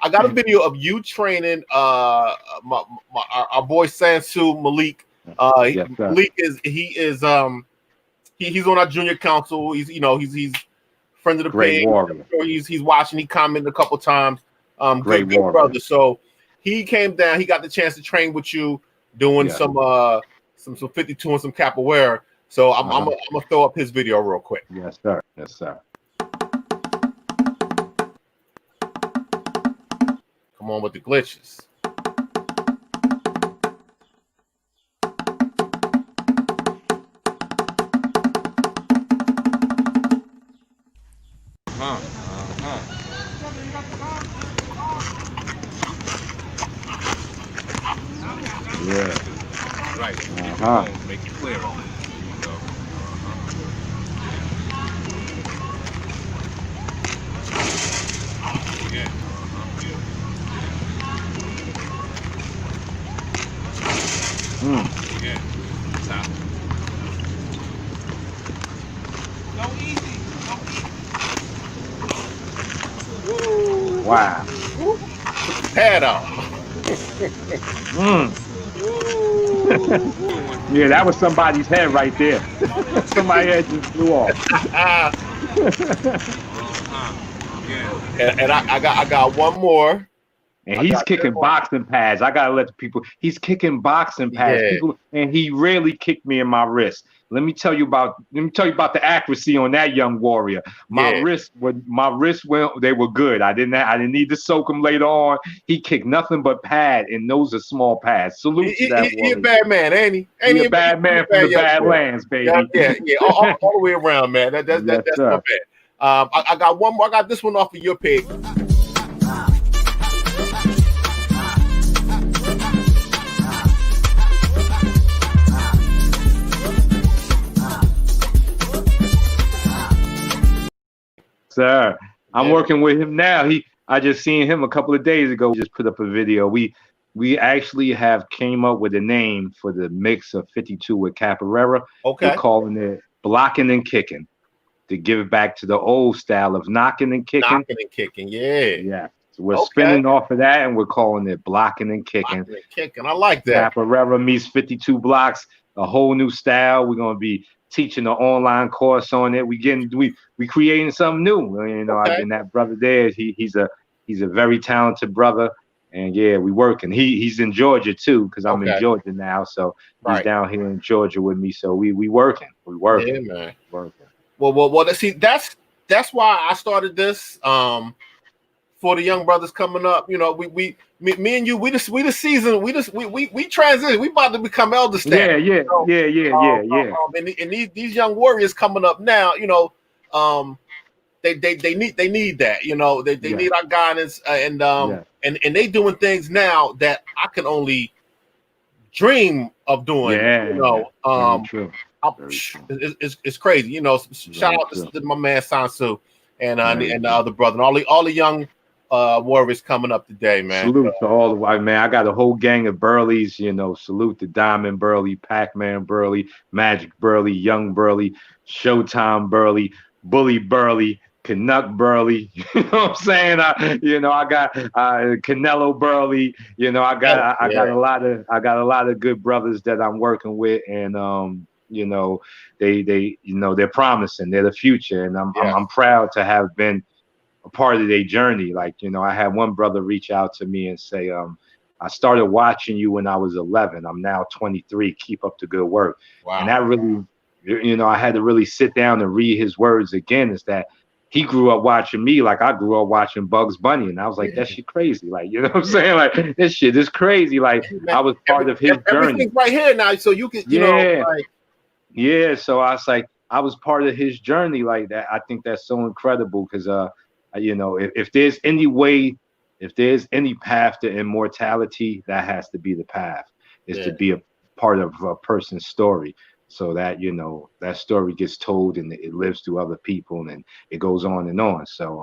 got a video of you training our boy Sansu Malik. Malik he's on our junior council. He's friend of the great page. Warrior. He's watching. He commented a couple times. Great brother. So he came down. He got the chance to train with you, doing some 52 and some capoeira. So I'm gonna throw up his video real quick. Yes, sir. Yes, sir. Come on with the glitches. Yeah. Right. Make it clear on it. Wow. Pad out. Yeah, that was somebody's head right there. Somebody's head just flew off. And I got one more. And he's kicking boxing pads. I gotta let the people. He's kicking boxing pads. Yeah. People, and he rarely kicked me in my wrist. Let me tell you about the accuracy on that young warrior. My wrists they were good. I didn't need to soak them later on. He kicked nothing but pad, and those are small pads. Salute to that warrior. He a bad man, ain't he? He a bad man from the Badlands, baby. Yeah. All the way around, man. That's not bad. I got one more. I got this one off of your page. Sir, I'm working with him now. I just seen him a couple of days ago. Just put up a video. We actually have came up with a name for the mix of 52 with Capoeira. Okay. We're calling it blocking and kicking, to give it back to the old style of knocking and kicking. Knocking and kicking, yeah. So we're spinning off of that, and we're calling it blocking and kicking. Blocking and kicking. I like that. Capoeira meets 52 blocks, a whole new style. We're gonna be teaching an online course on it. We creating something new. You know, and that brother there, he's a very talented brother. And yeah, we working. He's in Georgia too, because I'm in Georgia now. So he's down here in Georgia with me. So we working. We working. Yeah, man. Working. Well. See, that's why I started this. For the young brothers coming up, you know, me and you, we transition. We about to become elder staff. Yeah. And these young warriors coming up now, you know, they need that, you know, they need our guidance, and they doing things now that I can only dream of doing. You know, it's crazy. You know, shout out to my man Sansu and the other brother and all the young warriors coming up today, man. Salute to all the white man. I got a whole gang of Burleys, you know. Salute to Diamond Burley, Pac-Man Burley, Magic Burley, Young Burley, Showtime Burley, Bully Burley, Canuck Burley. You know what I'm saying? I got Canelo Burley. You know, I got a lot of good brothers that I'm working with, and you know, they're promising. They're the future, and I'm proud to have been a part of their journey. Like, you know, I had one brother reach out to me and say, I started watching you when I was 11. I'm now 23. Keep up the good work. Wow. And that really, you know, I had to really sit down and read his words again. Is that he grew up watching me like I grew up watching Bugs Bunny. And I was like, that shit crazy. Like, you know what I'm saying? Like, this shit is crazy. Like, I was part of his journey. Right here now, so you can, you know, like. Yeah, so I was like, I was part of his journey like that. I think that's so incredible because, you know, if there's any way, if there's any path to immortality, that has to be the path, is to be a part of a person's story, so that, you know, that story gets told and it lives through other people and it goes on and on. So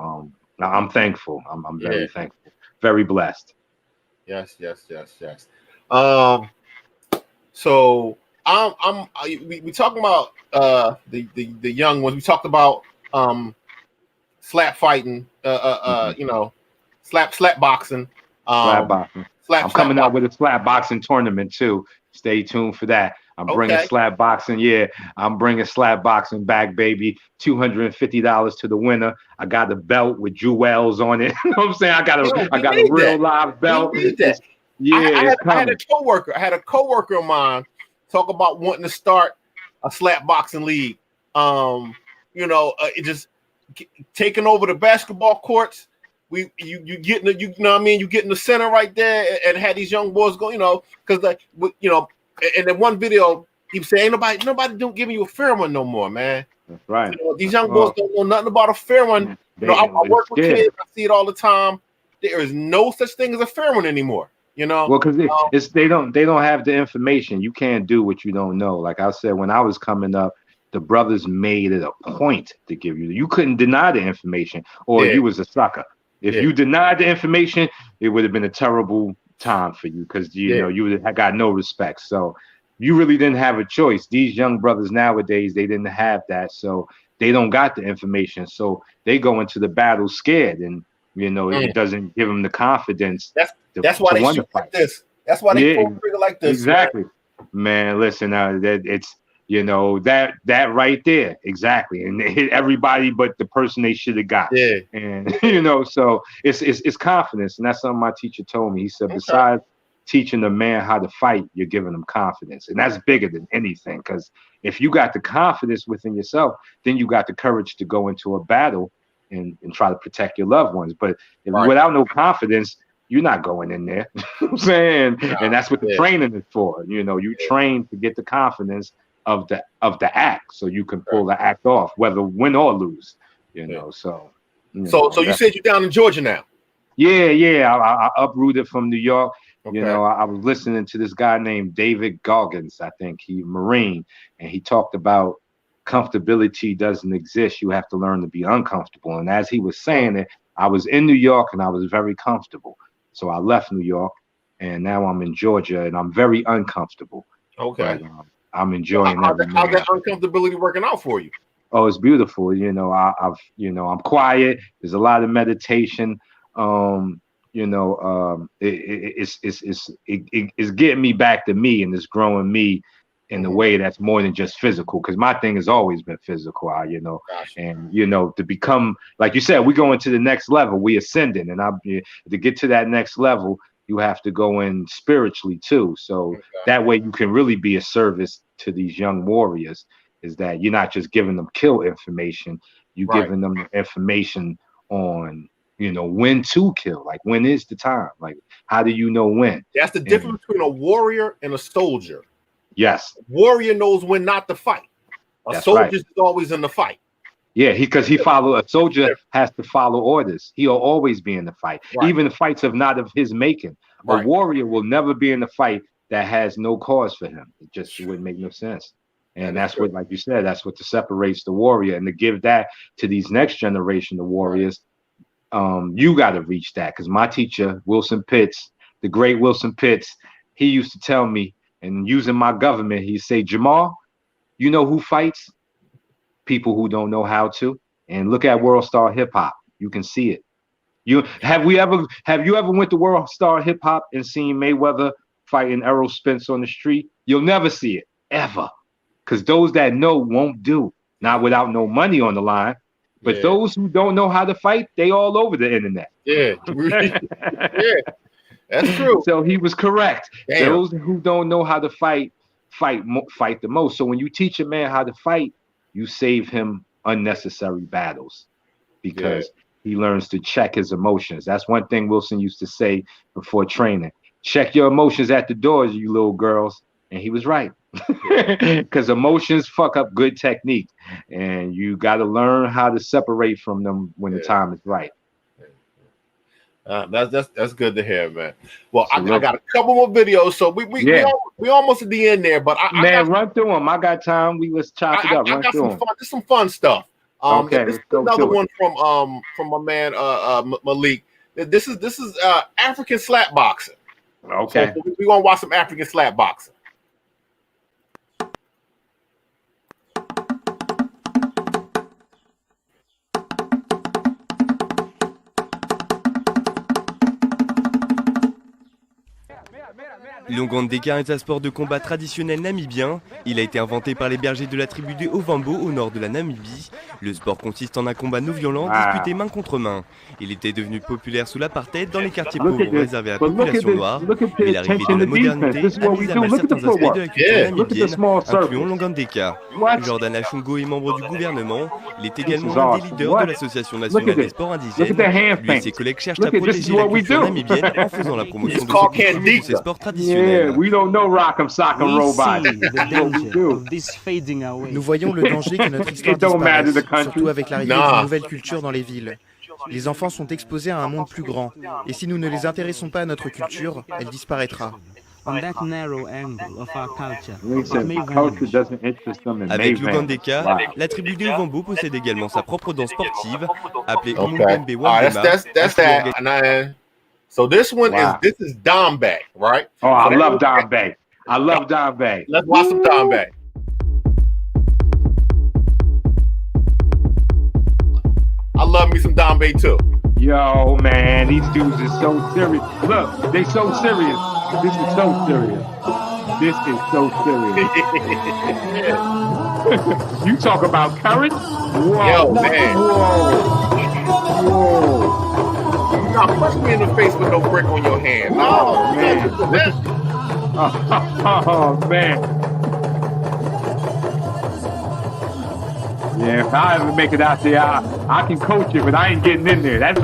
I'm thankful. I'm very thankful, very blessed. Yes. So we talking about the young ones. We talked about slap fighting, you know, slap boxing. Slap boxing. I'm coming out with a slap boxing tournament too. Stay tuned for that. I'm bringing slap boxing. Yeah, I'm bringing slap boxing back, baby. $250 to the winner. I got a belt with jewels on it. You know what I'm saying? I got a real live belt. I had a coworker of mine talk about wanting to start a slap boxing league. You know, it just taking over the basketball courts. You get in the, you know what I mean, you get in the center right there and had these young boys go, you know, because like, you know, and in one video he was saying, ain't nobody don't give you a fair one no more, man. That's right. You know, these young boys don't know nothing about a fair one. You know, I work with kids, I see it all the time. There is no such thing as a fair one anymore. You know, well, because they don't have the information. You can't do what you don't know. Like I said, when I was coming up, the brothers made it a point to give you. You couldn't deny the information, or you was a sucker. If you denied the information, it would have been a terrible time for you, because you know you would have got no respect. So you really didn't have a choice. These young brothers nowadays, they didn't have that, so they don't got the information. So they go into the battle scared, and you know it doesn't give them the confidence. That's why they shoot like this. That's why they pull the trigger like this. Exactly, man. Listen, You know, that right there, exactly, and it hit everybody but the person they should have got. Yeah. And you know, so it's confidence, and that's something my teacher told me. He said, besides teaching a man how to fight, you're giving him confidence, and that's bigger than anything. Because if you got the confidence within yourself, then you got the courage to go into a battle and try to protect your loved ones. But without no confidence, you're not going in there. You know what I'm saying, and that's what the training is for. You know, you train to get the confidence of the act, so you can pull the act off, whether win or lose. You know, so. So you said you're down in Georgia now? Yeah. I uprooted from New York. You know, I was listening to this guy named David Goggins. I think he's Marine, and he talked about comfortability doesn't exist. You have to learn to be uncomfortable. And as he was saying it, I was in New York and I was very comfortable. So I left New York, and now I'm in Georgia, and I'm very uncomfortable. Okay. But, I'm enjoying how's that uncomfortability working out for you? Oh, it's beautiful. You know, I'm quiet. There's a lot of meditation. It's getting me back to me, and it's growing me in a way that's more than just physical. Because my thing has always been physical, and to become, like you said, we go into the next level. We ascending, and to get to that next level, you have to go in spiritually too. So that way you can really be a service to these young warriors, is that you're not just giving them kill information, you're giving them information on, when to kill, like when is the time, like how do you know when? That's the difference between a warrior and a soldier. Yes. Warrior knows when not to fight. A soldier is always in the fight. Yeah, because a soldier has to follow orders. He'll always be in the fight, even the fights of not of his making. A warrior will never be in the fight that has no cause for him. It just wouldn't make no sense. And that's what, like you said, that's what separates the warrior. And to give that to these next generation of warriors, you got to reach that. Because my teacher, Wilson Pitts, the great Wilson Pitts, he used to tell me, and using my government, he'd say, Jamal, you know who fights? People who don't know how to. And look at World Star Hip Hop. You can see it. Have you ever went to World Star Hip Hop and seen Mayweather fighting Errol Spence on the street? You'll never see it, ever. Because those that know won't do. Not without no money on the line. But those who don't know how to fight, they all over the internet. Yeah. That's true. So he was correct. Damn. Those who don't know how to fight the most. So when you teach a man how to fight, you save him unnecessary battles, because he learns to check his emotions. That's one thing Wilson used to say before training. Check your emotions at the doors, you little girls. And he was right. Because emotions fuck up good technique. And you got to learn how to separate from them when the time is right. That's good to hear, man. Well, I got a couple more videos, so we almost at the end there. But run through them. I got time. Let's chop it up. I got some fun stuff. Okay, this is another one from my man Malik. This is African slap boxing. Okay, so we want to watch some African slap boxing. L'Ongandeka est un sport de combat traditionnel namibien. Il a été inventé par les bergers de la tribu des Ovambo au nord de la Namibie. Le sport consiste en un combat non violent disputé main contre main. Il était devenu populaire sous l'apartheid dans les quartiers pauvres réservés à la population noire. Mais l'arrivée de la modernité a mis à mal certains aspects de la culture namibienne, incluant l'Ongandeka. Jordan Achungo est membre du gouvernement. Il est également un des leaders de l'Association nationale des sports indigènes. Lui et ses collègues cherchent à protéger la culture namibienne en faisant la promotion de ces sports traditionnels. We don't know Rock'em Sock'em Robot. Nous voyons le danger que notre histoire disparaisse, surtout avec l'arrivée d'une nouvelle culture dans les villes. Les enfants sont exposés à un monde plus grand, et si nous ne les intéressons pas à notre culture, elle disparaîtra. Avec l'Ugandeka, la tribu des Ovambo possède également sa propre danse sportive, appelée Umumbembe Wandema. So this one is Dombe, right? Oh, I love Dombe. I love Dombe. Let's watch some Dombe. I love me some Dombe too. Yo, man, these dudes are so serious. Look, they so serious. This is so serious. This is so serious. You talk about courage? Whoa. Yo, man. Whoa. Nah, punch me in the face with no brick on your hand. No, man. Oh, man. Yeah, if I ever make it out there, I can coach you, but I ain't getting in there. That's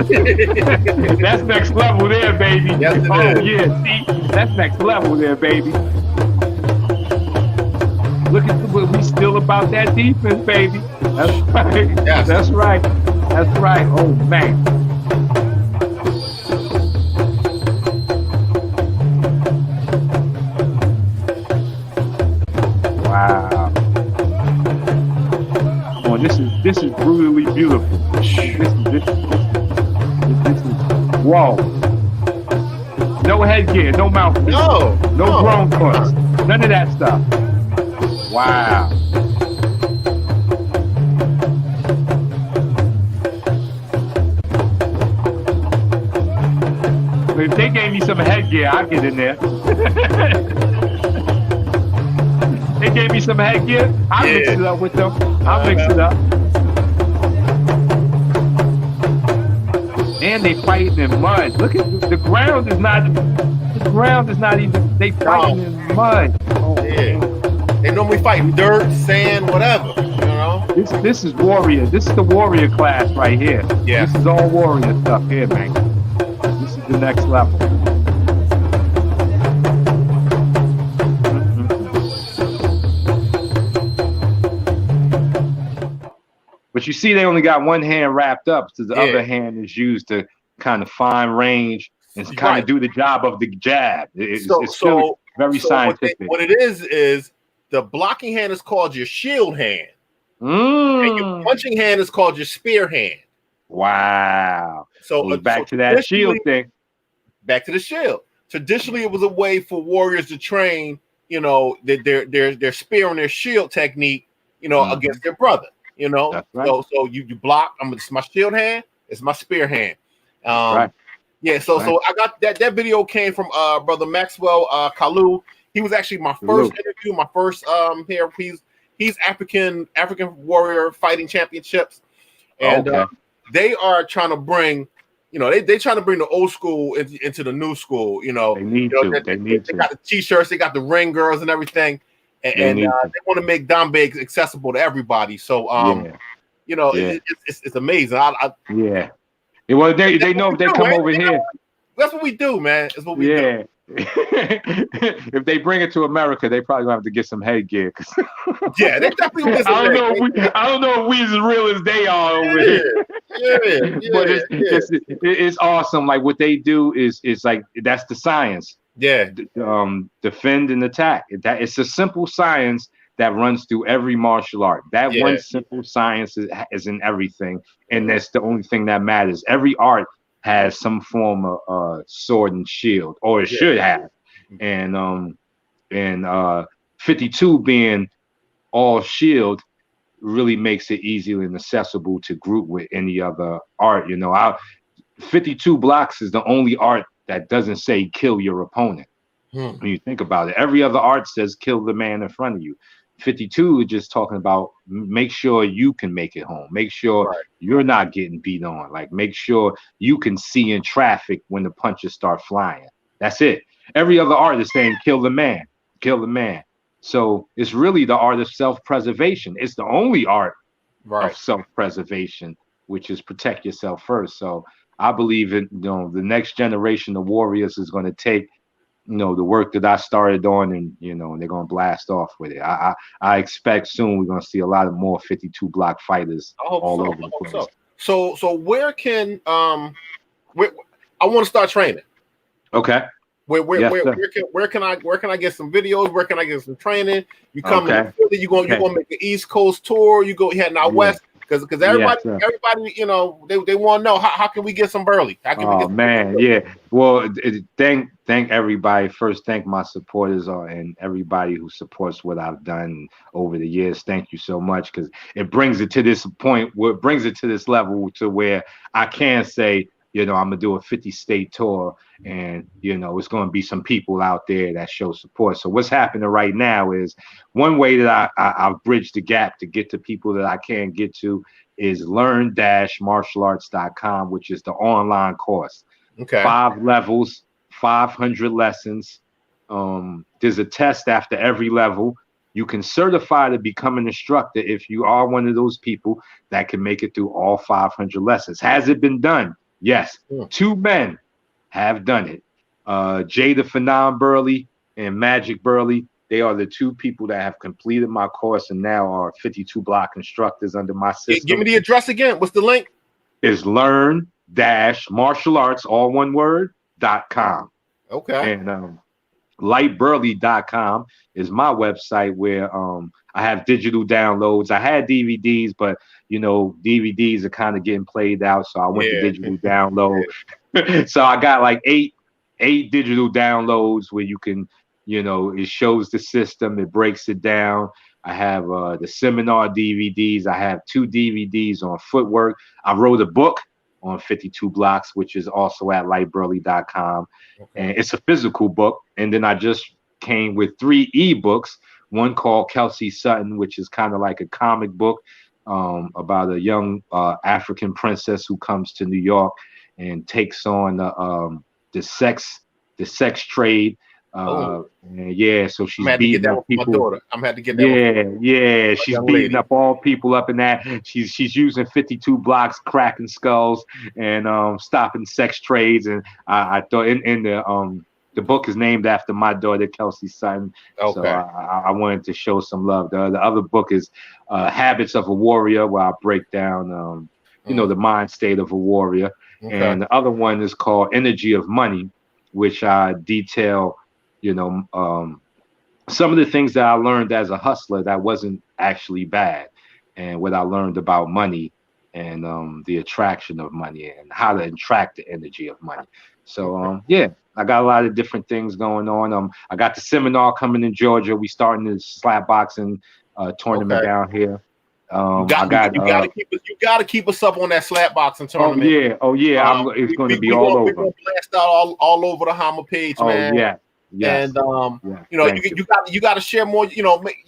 next level there, baby. Yes, it is. Yeah, see? That's next level there, baby. Look at we still about that defense, baby. That's right. Yes. That's right. That's right. Oh, man. Wow. Oh, this is brutally beautiful. This is whoa. No headgear, no mouthpiece. No grown cuts. None of that stuff. Wow. If they gave me some headgear, I'd get in there. They gave me some headgear, I'll mix it up with them. I'll mix it up. And they fighting in mud. Look at the ground is not even, they fighting in mud. Oh, yeah. They normally fight in dirt, sand, whatever, you know? This is warrior. This is the warrior class right here. Yeah. This is all warrior stuff here, man. This is the next level. But you see, they only got one hand wrapped up, so the other hand is used to kind of fine range and kind of do the job of the jab. It's still very scientific. What it is the blocking hand is called your shield hand. And your punching hand is called your spear hand. Wow. So back to that shield thing. Back to the shield. Traditionally, it was a way for warriors to train, you know, their spear and their shield technique, you know, against their brother. You know, right. so you block. It's my shield hand. It's my spear hand. Right. Yeah. So I got that video came from brother Maxwell Kalu. He was actually my first interview. My first here. He's African warrior fighting championships, and they are trying to bring. You know, they trying to bring the old school into the new school. You know, they need to. They got the t-shirts. They got the ring girls and everything. And they want to make Dambe accessible to everybody. So, you know, it's amazing. Well, they know if they come over here. That's what we do, man. It's what we do. If they bring it to America, they probably gonna have to get some headgear. Yeah, they definitely will get some I don't know if we as real as they are over here. But it's awesome. Like what they do is like that's the science. Yeah. Defend and attack. It's a simple science that runs through every martial art. That one simple science is in everything, and that's the only thing that matters. Every art has some form of sword and shield, or it should have. And 52 being all shield really makes it easy and accessible to group with any other art. You know, 52 blocks is the only art that doesn't say kill your opponent. When you think about it, every other art says kill the man in front of you. 52 is just talking about make sure you can make it home. Make sure you're not getting beat on. Like make sure you can see in traffic when the punches start flying. That's it. Every other art is saying kill the man, kill the man. So it's really the art of self-preservation. It's the only art of self-preservation, which is protect yourself first. So I believe in, you know, the next generation of warriors is going to take, you know, the work that I started on, and you know, they're going to blast off with it. I expect soon we're going to see a lot of more 52 block fighters all over the place. So where can I want to start training? Okay. Where can I get some videos? Where can I get some training? You come in Philly, you're gonna make an East Coast tour. You go heading out west. Because everybody, you know, they want to know how can we get some Burley? How can we get some Burley? Well, thank everybody. First, thank my supporters and everybody who supports what I've done over the years. Thank you so much, because it brings it to this point where it brings it to this level to where I can say I'm gonna do a 50-state tour, and it's gonna be some people out there that show support. So what's happening right now is one way that I've bridged the gap to get to people that I can't get to is learn-martialarts.com, which is the online course. Okay. 5 levels, 500 lessons. There's a test after every level. You can certify to become an instructor if you are one of those people that can make it through all 500 lessons. Has it been done? Yes. 2 men have done it. Jada Phenom Burley and Magic Burley. They are the 2 people that have completed my course and now are 52 block instructors under my system. Give me the address again. What's the link? Is learn-martialarts, all one word, .com. Okay. And LyteBurley.com is my website where I have digital downloads. I had DVDs, but DVDs are kind of getting played out, so I went to digital download. So I got like eight digital downloads where you can, it shows the system, it breaks it down. I have the seminar DVDs. I have 2 DVDs on footwork. I wrote a book on 52 blocks, which is also at LyteBurley.com. Okay. And it's a physical book. And then I just came with 3 ebooks, one called Kelsey Sutton, which is kind of like a comic book about a young African princess who comes to New York and takes on the sex trade. So she's beating up people. I'm had to get that. Yeah. She's beating up all people up in that. She's using 52 blocks, cracking skulls, and stopping sex trades. And I thought in the book is named after my daughter Kelsey Sutton. Okay. So I wanted to show some love. The other book is Habits of a Warrior, where I break down the mind state of a warrior. Okay. And the other one is called Energy of Money, which I detail some of the things that I learned as a hustler that wasn't actually bad, and what I learned about money and the attraction of money and how to attract the energy of money. So I got a lot of different things going on. I got the seminar coming in Georgia. We starting the slap boxing tournament down here. You gotta keep us up on that slap boxing tournament. It's going to be all over. We're gonna blast out all over the HAMA page, man. Yes. And you got to share more.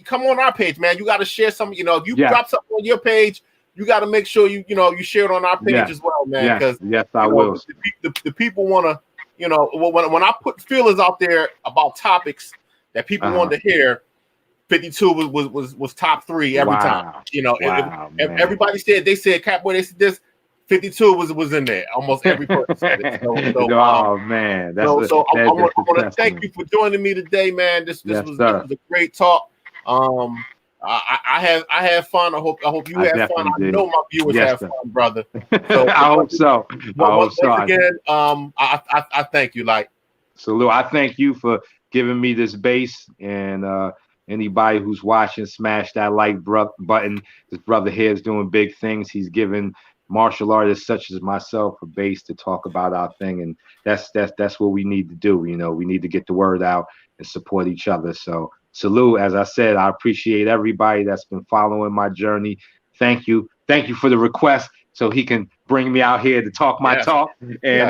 Come on our page, man. You got to share some. If you drop something on your page, you got to make sure you share it on our page as well, man. Because I will. The people want to, when I put feelers out there about topics that people wanted to hear, 52 was top 3 every time. Everybody said Catboy. They said this. 52 was in there. Almost every person said it. Man. I want to thank you for joining me today, man. This was a great talk. I had fun. I hope you had fun. I know my viewers have fun, brother. So, I hope so. Once again, I thank you. So Lou, I thank you for giving me this base, and anybody who's watching, smash that like button. This brother here is doing big things. He's giving martial artists such as myself a base to talk about our thing, and that's what we need to do. We need to get the word out and support each other. So salute. As I said, I appreciate everybody that's been following my journey. Thank you for the request, so he can bring me out here to talk my talk. And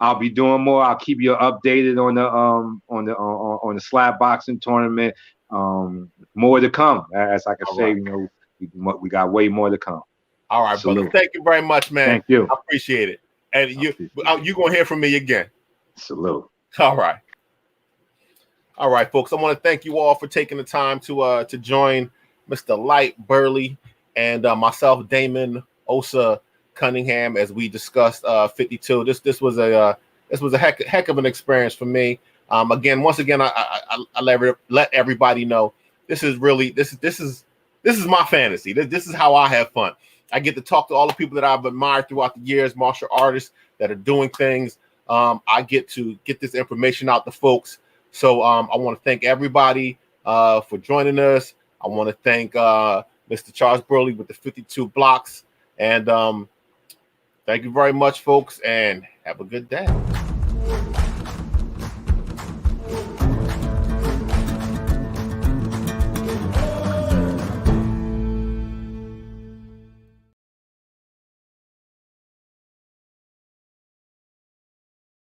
I'll be doing more. I'll keep you updated on the slap boxing tournament. More to come, as I can say. We got way more to come. All right, salute. Brother. Thank you very much, man. Thank you. I appreciate it. And you're going to hear from me again. Salute. All right, folks. I want to thank you all for taking the time to join Mr. Lyte Burley and myself, Damon Osa Cunningham, as we discussed 52. This was a heck of an experience for me. Once again, I let everybody know this is my fantasy. This is how I have fun. I get to talk to all the people that I've admired throughout the years, martial artists that are doing things. I get to get this information out to folks. So I want to thank everybody for joining us. I want to thank Mr. Charles Burley with the 52 blocks. And thank you very much, folks, and have a good day.